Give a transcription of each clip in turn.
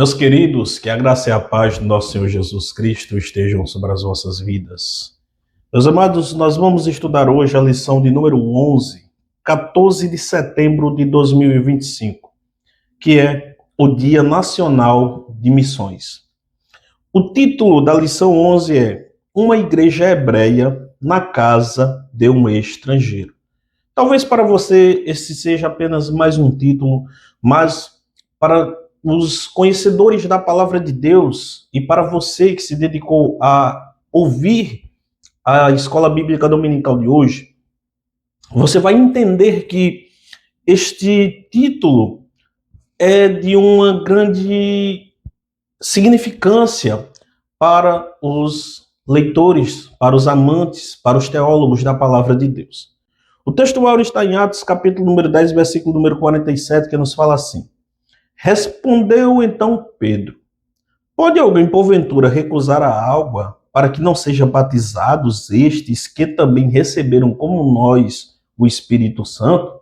Meus queridos, que a graça e a paz do nosso Senhor Jesus Cristo estejam sobre as vossas vidas. Meus amados, nós vamos estudar hoje a lição de número 11, 14 de setembro de 2025, que é o Dia Nacional de Missões. O título da lição 11 é Uma Igreja Hebreia na Casa de um Estrangeiro. Talvez para você esse seja apenas mais um título, mas para os conhecedores da palavra de Deus e para você que se dedicou a ouvir a escola bíblica dominical de hoje, você vai entender que este título é de uma grande significância para os leitores, para os amantes, para os teólogos da palavra de Deus. O texto áureo está em Atos, capítulo número 10, versículo número 47, que nos fala assim: Respondeu então Pedro: Pode alguém porventura recusar a água para que não sejam batizados estes que também receberam como nós o Espírito Santo?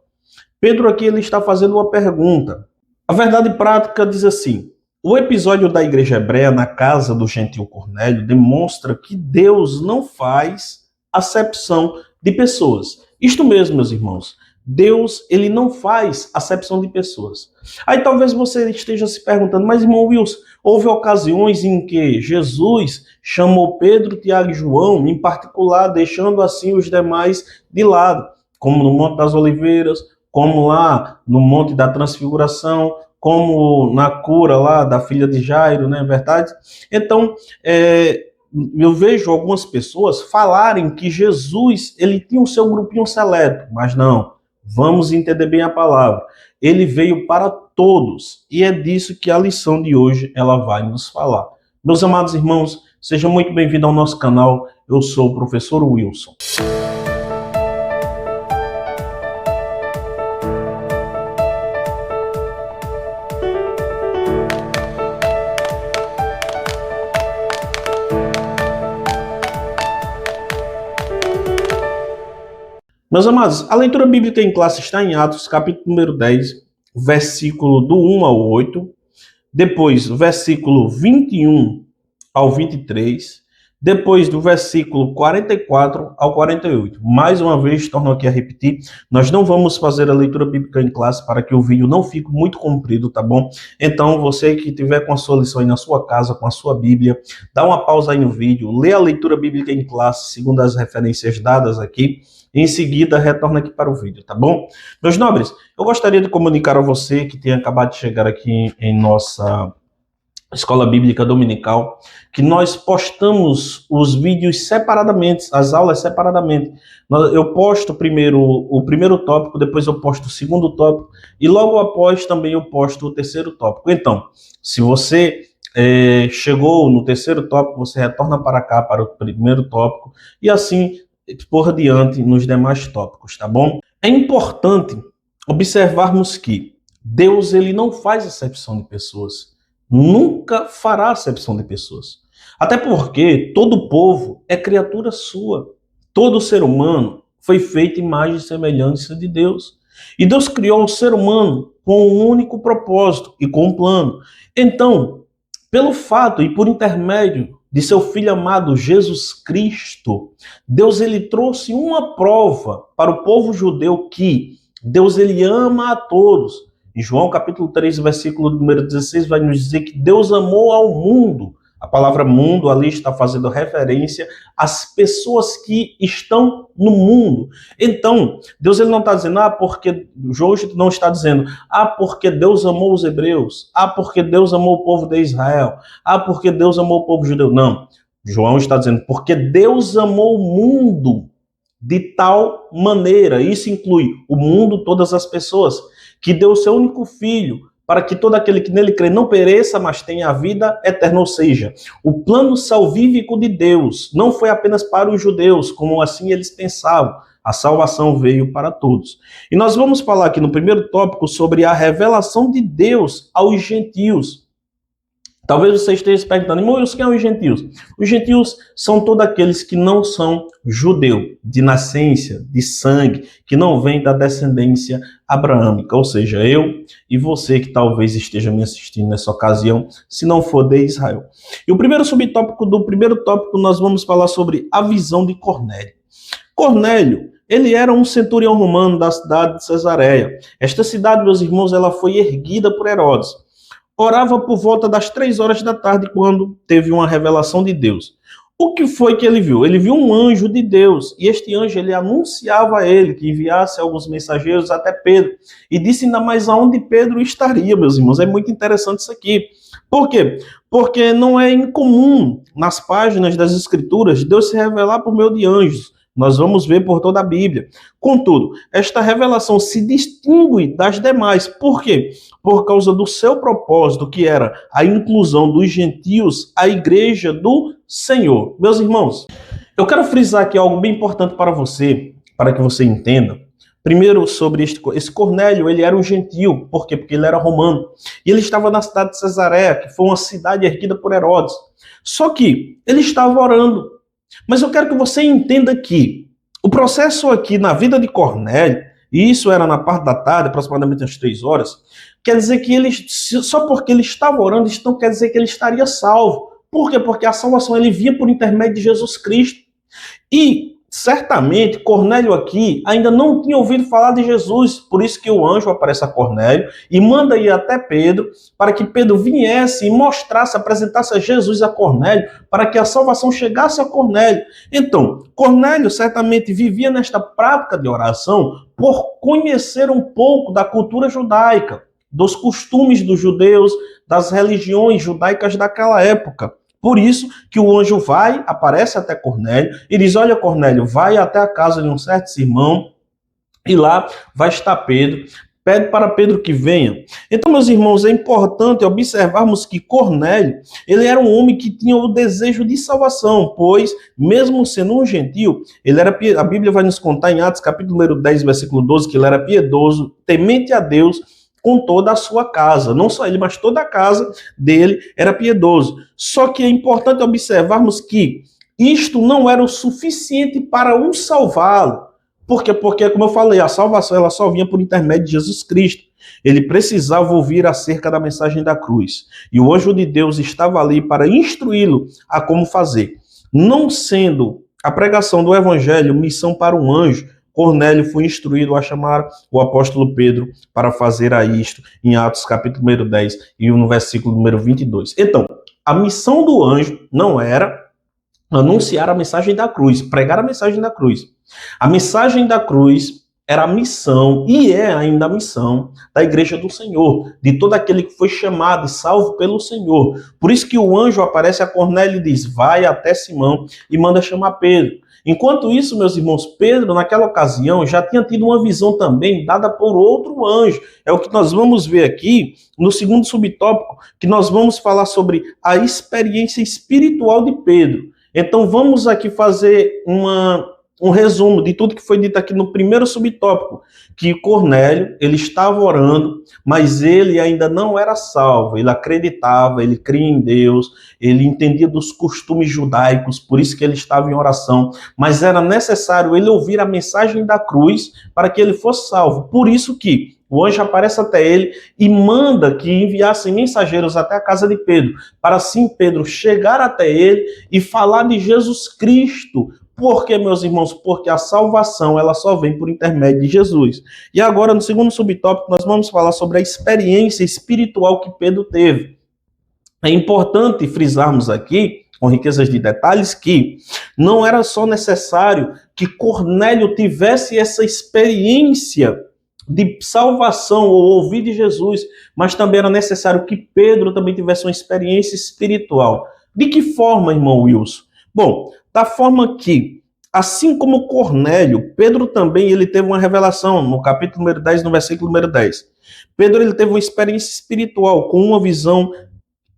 Pedro aqui ele está fazendo uma pergunta. A verdade prática diz assim: o episódio da igreja hebreia na casa do gentil Cornélio demonstra que Deus não faz acepção de pessoas. Isto mesmo, meus irmãos. Deus, ele não faz acepção de pessoas. Aí talvez você esteja se perguntando, mas irmão Wilson, houve ocasiões em que Jesus chamou Pedro, Tiago e João, em particular, deixando assim os demais de lado, como no Monte das Oliveiras, como lá no Monte da Transfiguração, como na cura lá da filha de Jairo, não é verdade? Então, eu vejo algumas pessoas falarem que Jesus, ele tinha o seu grupinho seleto, mas não, vamos entender bem a palavra. Ele veio para todos, e é disso que a lição de hoje ela vai nos falar. Meus amados irmãos, sejam muito bem-vindos ao nosso canal, eu sou o professor Wilson. Meus amados, a leitura bíblica em classe está em Atos, capítulo número 10, versículo do 1 ao 8, depois versículo 21 ao 23, depois do versículo 44 ao 48. Mais uma vez, torno aqui a repetir, nós não vamos fazer a leitura bíblica em classe para que o vídeo não fique muito comprido, tá bom? Então, você que tiver com a sua lição aí na sua casa, com a sua Bíblia, dá uma pausa aí no vídeo, lê a leitura bíblica em classe, segundo as referências dadas aqui, em seguida, retorna aqui para o vídeo, tá bom? Meus nobres, eu gostaria de comunicar a você que tem acabado de chegar aqui em nossa escola bíblica dominical, que nós postamos os vídeos separadamente, as aulas separadamente. Eu posto primeiro o primeiro tópico, depois eu posto o segundo tópico, e logo após também eu posto o terceiro tópico. Então, se você chegou no terceiro tópico, você retorna para cá, para o primeiro tópico, e assim por diante nos demais tópicos, tá bom? É importante observarmos que Deus ele não faz acepção de pessoas, nunca fará acepção de pessoas. Até porque todo povo é criatura sua, todo ser humano foi feito imagem e semelhança de Deus. E Deus criou o ser humano com um único propósito e com um plano. Então, pelo fato e por intermédio de seu Filho amado Jesus Cristo, Deus ele trouxe uma prova para o povo judeu que Deus ele ama a todos. Em João capítulo 3, versículo número 16, vai nos dizer que Deus amou ao mundo. A palavra mundo ali está fazendo referência às pessoas que estão no mundo. Então, Deus ele não está dizendo, porque João não está dizendo, porque Deus amou os hebreus, porque Deus amou o povo de Israel, porque Deus amou o povo judeu. Não, João está dizendo, porque Deus amou o mundo de tal maneira, isso inclui o mundo, todas as pessoas, que deu o seu único filho, para que todo aquele que nele crê não pereça, mas tenha a vida eterna. Ou seja, o plano salvífico de Deus não foi apenas para os judeus, como assim eles pensavam. A salvação veio para todos. E nós vamos falar aqui no primeiro tópico sobre a revelação de Deus aos gentios. Talvez você esteja se perguntando, irmão, quem são os gentios? Os gentios são todos aqueles que não são judeu, de nascença, de sangue, que não vêm da descendência abraâmica, ou seja, eu e você que talvez esteja me assistindo nessa ocasião, se não for de Israel. E o primeiro subtópico do primeiro tópico nós vamos falar sobre a visão de Cornélio. Cornélio, ele era um centurião romano da cidade de Cesareia. Esta cidade, meus irmãos, ela foi erguida por Herodes. Orava por volta das 3 horas da tarde quando teve uma revelação de Deus. O que foi que ele viu? Ele viu um anjo de Deus, e este anjo ele anunciava a ele que enviasse alguns mensageiros até Pedro, e disse ainda mais aonde Pedro estaria, meus irmãos. É muito interessante isso aqui. Por quê? Porque não é incomum nas páginas das Escrituras Deus se revelar por meio de anjos. Nós vamos ver por toda a Bíblia. Contudo, esta revelação se distingue das demais. Por quê? Por causa do seu propósito, que era a inclusão dos gentios à igreja do Senhor. Meus irmãos, eu quero frisar aqui algo bem importante para você, para que você entenda. Primeiro, sobre esse Cornélio, ele era um gentio. Por quê? Porque ele era romano. E ele estava na cidade de Cesareia, que foi uma cidade erguida por Herodes. Só que ele estava orando. Mas eu quero que você entenda que o processo aqui na vida de Cornélio, e isso era na parte da tarde, aproximadamente às 3 horas, quer dizer que ele, só porque ele estava orando, isso não quer dizer que ele estaria salvo. Por quê? Porque a salvação ele vinha por intermédio de Jesus Cristo. E certamente Cornélio aqui ainda não tinha ouvido falar de Jesus, por isso que o anjo aparece a Cornélio e manda ir até Pedro, para que Pedro viesse e mostrasse, apresentasse a Jesus a Cornélio, para que a salvação chegasse a Cornélio. Então, Cornélio certamente vivia nesta prática de oração por conhecer um pouco da cultura judaica, dos costumes dos judeus, das religiões judaicas daquela época. Por isso que o anjo vai, aparece até Cornélio e diz, olha Cornélio, vai até a casa de um certo irmão e lá vai estar Pedro, pede para Pedro que venha. Então, meus irmãos, é importante observarmos que Cornélio, ele era um homem que tinha o desejo de salvação, pois, mesmo sendo um gentio, ele era, a Bíblia vai nos contar em Atos capítulo número 10, versículo 12, que ele era piedoso, temente a Deus, com toda a sua casa. Não só ele, mas toda a casa dele era piedoso. Só que é importante observarmos que isto não era o suficiente para o salvá-lo. Por quê? Porque, como eu falei, a salvação ela só vinha por intermédio de Jesus Cristo. Ele precisava ouvir acerca da mensagem da cruz. E o anjo de Deus estava ali para instruí-lo a como fazer. Não sendo a pregação do evangelho missão para um anjo, Cornélio foi instruído a chamar o apóstolo Pedro para fazer a isto em Atos capítulo número 10 e no versículo número 22. Então, a missão do anjo não era anunciar a mensagem da cruz, pregar a mensagem da cruz. A mensagem da cruz era a missão e é ainda a missão da igreja do Senhor, de todo aquele que foi chamado e salvo pelo Senhor. Por isso que o anjo aparece a Cornélio e diz, vai até Simão e manda chamar Pedro. Enquanto isso, meus irmãos, Pedro, naquela ocasião, já tinha tido uma visão também dada por outro anjo. É o que nós vamos ver aqui no segundo subtópico, que nós vamos falar sobre a experiência espiritual de Pedro. Então, vamos aqui fazer um resumo de tudo que foi dito aqui no primeiro subtópico, que Cornélio, ele estava orando, mas ele ainda não era salvo, ele acreditava, ele cria em Deus, ele entendia dos costumes judaicos, por isso que ele estava em oração, mas era necessário ele ouvir a mensagem da cruz para que ele fosse salvo, por isso que o anjo aparece até ele e manda que enviassem mensageiros até a casa de Pedro, para assim Pedro chegar até ele e falar de Jesus Cristo. Por quê, meus irmãos? Porque a salvação ela só vem por intermédio de Jesus. E agora, no segundo subtópico, nós vamos falar sobre a experiência espiritual que Pedro teve. É importante frisarmos aqui, com riquezas de detalhes, que não era só necessário que Cornélio tivesse essa experiência de salvação ou ouvir de Jesus, mas também era necessário que Pedro também tivesse uma experiência espiritual. De que forma, irmão Wilson? Bom, da forma que, assim como Cornélio, Pedro também ele teve uma revelação no capítulo número 10, no versículo número 10. Pedro ele teve uma experiência espiritual com uma visão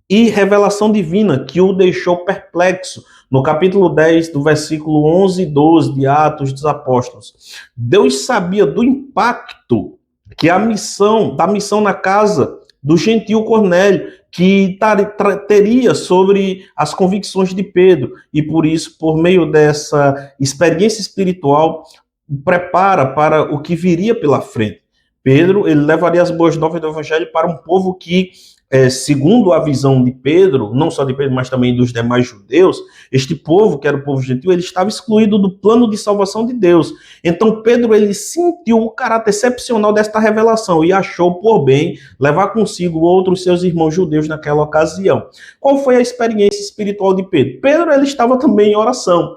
e revelação divina que o deixou perplexo. No capítulo 10, do versículo 11 e 12 de Atos dos Apóstolos. Deus sabia do impacto que da missão na casa do gentil Cornélio, que teria sobre as convicções de Pedro, e por isso, por meio dessa experiência espiritual, prepara para o que viria pela frente. Pedro, ele levaria as boas novas do evangelho para um povo que, segundo a visão de Pedro, não só de Pedro, mas também dos demais judeus, este povo, que era o povo gentil, ele estava excluído do plano de salvação de Deus. Então Pedro, ele sentiu o caráter excepcional desta revelação e achou por bem levar consigo outros seus irmãos judeus naquela ocasião. Qual foi a experiência espiritual de Pedro? Pedro, ele estava também em oração.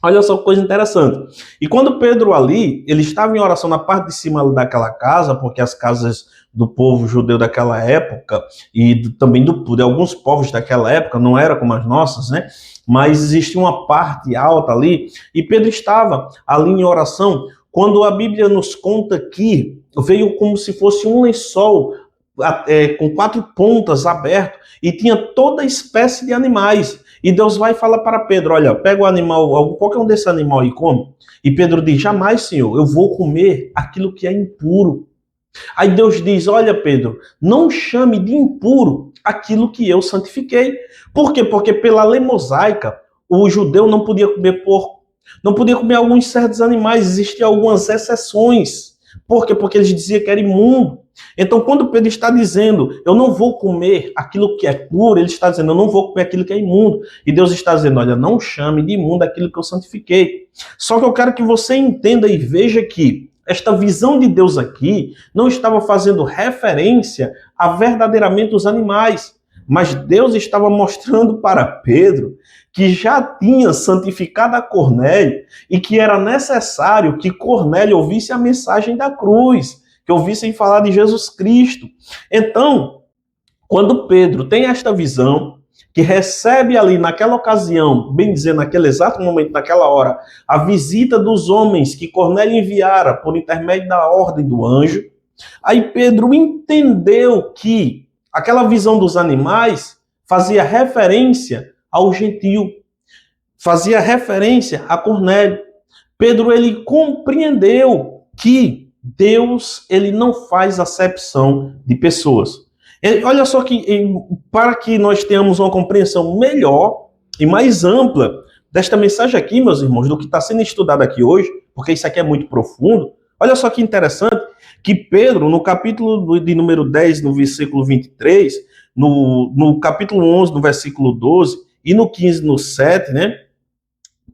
Olha só que coisa interessante. E quando Pedro ali, ele estava em oração na parte de cima daquela casa, porque as casas do povo judeu daquela época, e também de alguns povos daquela época, não era como as nossas, né? Mas existia uma parte alta ali, e Pedro estava ali em oração, quando a Bíblia nos conta que veio como se fosse um lençol com 4 pontas aberto, e tinha toda espécie de animais. E Deus vai e fala para Pedro, olha, pega o animal, qualquer um desse animal e come. E Pedro diz, jamais, Senhor, eu vou comer aquilo que é impuro. Aí Deus diz, olha, Pedro, não chame de impuro aquilo que eu santifiquei. Por quê? Porque pela lei mosaica, o judeu não podia comer porco, não podia comer alguns certos animais, existiam algumas exceções. Por quê? Porque eles diziam que era imundo. Então, quando Pedro está dizendo, eu não vou comer aquilo que é puro, ele está dizendo, eu não vou comer aquilo que é imundo. E Deus está dizendo, olha, não chame de imundo aquilo que eu santifiquei. Só que eu quero que você entenda e veja que esta visão de Deus aqui não estava fazendo referência a verdadeiramente os animais, mas Deus estava mostrando para Pedro que já tinha santificado a Cornélio e que era necessário que Cornélio ouvisse a mensagem da cruz, que ouvissem falar de Jesus Cristo. Então, quando Pedro tem esta visão, que recebe ali naquela ocasião, bem dizer, naquele exato momento, naquela hora, a visita dos homens que Cornélio enviara por intermédio da ordem do anjo, aí Pedro entendeu que aquela visão dos animais fazia referência ao gentio, fazia referência a Cornélio. Pedro, ele compreendeu que Deus, ele não faz acepção de pessoas. Olha só que, para que nós tenhamos uma compreensão melhor e mais ampla desta mensagem aqui, meus irmãos, do que está sendo estudado aqui hoje, porque isso aqui é muito profundo, olha só que interessante que Pedro, no capítulo de número 10, no versículo 23, no capítulo 11, no versículo 12, e no 15, no 7, né?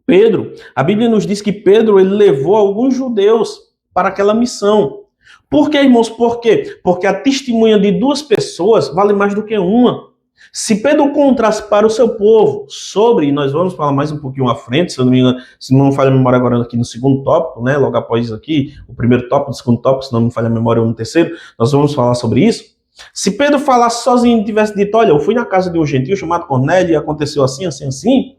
Pedro, a Bíblia nos diz que Pedro, ele levou alguns judeus para aquela missão. Por quê, irmãos? Por quê? Porque a testemunha de 2 pessoas vale mais do que uma. Se Pedro contraste para o seu povo sobre, e nós vamos falar mais um pouquinho à frente, se eu não me engano, se não me falha a memória agora aqui no segundo tópico, né, logo após isso aqui, o primeiro tópico, o segundo tópico, se não me falha a memória ou no terceiro, nós vamos falar sobre isso. Se Pedro falasse sozinho e tivesse dito, olha, eu fui na casa de um gentio chamado Cornélio e aconteceu assim, assim, assim,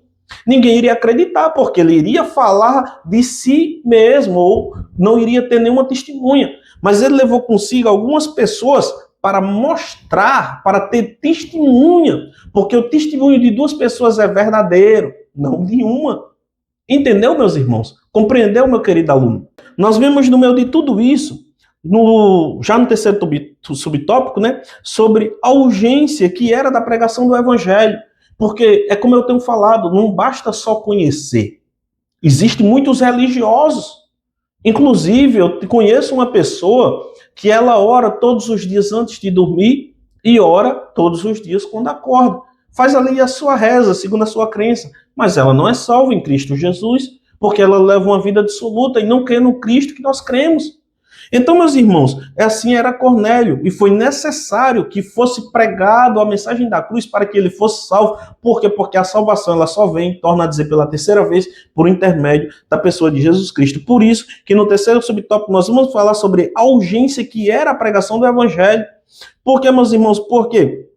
ninguém iria acreditar, porque ele iria falar de si mesmo, ou não iria ter nenhuma testemunha. Mas ele levou consigo algumas pessoas para mostrar, para ter testemunha, porque o testemunho de 2 pessoas é verdadeiro, não de uma. Entendeu, meus irmãos? Compreendeu, meu querido aluno? Nós vemos no meio de tudo isso, já no terceiro subtópico, né, sobre a urgência que era da pregação do evangelho. Porque, é como eu tenho falado, não basta só conhecer. Existem muitos religiosos. Inclusive, eu conheço uma pessoa que ela ora todos os dias antes de dormir e ora todos os dias quando acorda. Faz ali a sua reza, segundo a sua crença. Mas ela não é salva em Cristo Jesus, porque ela leva uma vida dissoluta e não crê no Cristo que nós cremos. Então, meus irmãos, assim era Cornélio, e foi necessário que fosse pregado a mensagem da cruz para que ele fosse salvo. Por quê? Porque a salvação ela só vem, torna a dizer pela terceira vez, por intermédio da pessoa de Jesus Cristo. Por isso que no terceiro subtópico nós vamos falar sobre a urgência que era a pregação do evangelho. Por quê, meus irmãos? Por quê?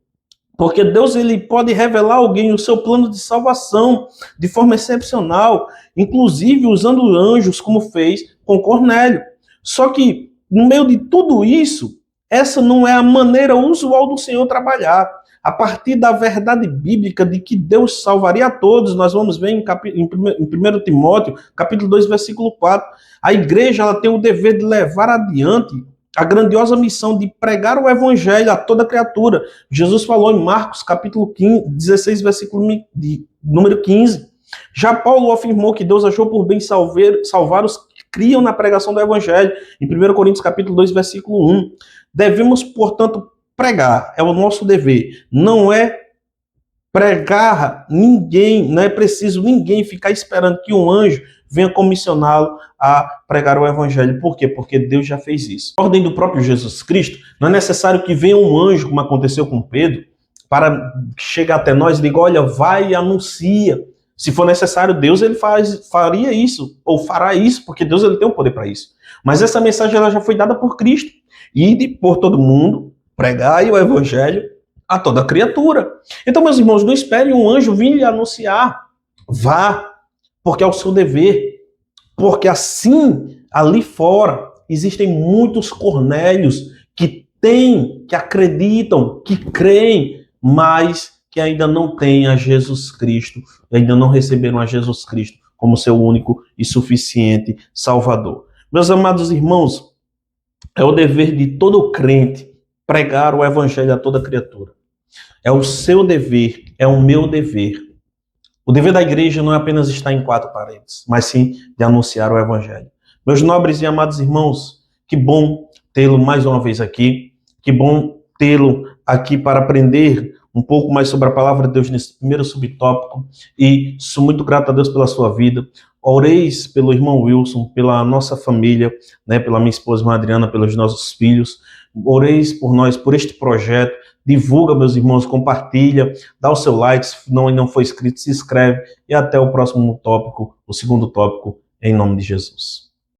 Porque Deus ele pode revelar a alguém o seu plano de salvação de forma excepcional, inclusive usando anjos, como fez com Cornélio. Só que, no meio de tudo isso, essa não é a maneira usual do Senhor trabalhar. A partir da verdade bíblica de que Deus salvaria a todos, nós vamos ver em 1 Timóteo, capítulo 2, versículo 4. A igreja ela tem o dever de levar adiante a grandiosa missão de pregar o evangelho a toda criatura. Jesus falou em Marcos, capítulo 15, 16, versículo número 15. Já Paulo afirmou que Deus achou por bem salvar os que criam na pregação do evangelho, em 1 Coríntios, capítulo 2, versículo 1. Devemos, portanto, pregar, é o nosso dever. Não é pregar ninguém, não é preciso ninguém ficar esperando que um anjo venha comissioná-lo a pregar o evangelho. Por quê? Porque Deus já fez isso. A ordem do próprio Jesus Cristo, não é necessário que venha um anjo, como aconteceu com Pedro, para chegar até nós e diga, olha, vai e anuncia. Se for necessário, Deus ele faria isso, ou fará isso, porque Deus ele tem o poder para isso. Mas essa mensagem ela já foi dada por Cristo. Ide por todo mundo, pregai o evangelho a toda criatura. Então, meus irmãos, não espere um anjo vir lhe anunciar. Vá, porque é o seu dever. Porque assim, ali fora, existem muitos Cornélios que têm, que acreditam, que creem, mas que ainda não têm a Jesus Cristo, ainda não receberam a Jesus Cristo como seu único e suficiente Salvador. Meus amados irmãos, é o dever de todo crente pregar o evangelho a toda criatura. É o seu dever, é o meu dever. O dever da igreja não é apenas estar em quatro paredes, mas sim de anunciar o evangelho. Meus nobres e amados irmãos, que bom tê-lo mais uma vez aqui, que bom tê-lo aqui para aprender um pouco mais sobre a palavra de Deus nesse primeiro subtópico, e sou muito grato a Deus pela sua vida. Oreis pelo irmão Wilson, pela nossa família, né, pela minha esposa Adriana, pelos nossos filhos. Oreis por nós, por este projeto. Divulga, meus irmãos, compartilha, dá o seu like, se não foi inscrito, se inscreve, e até o próximo tópico, o segundo tópico, em nome de Jesus.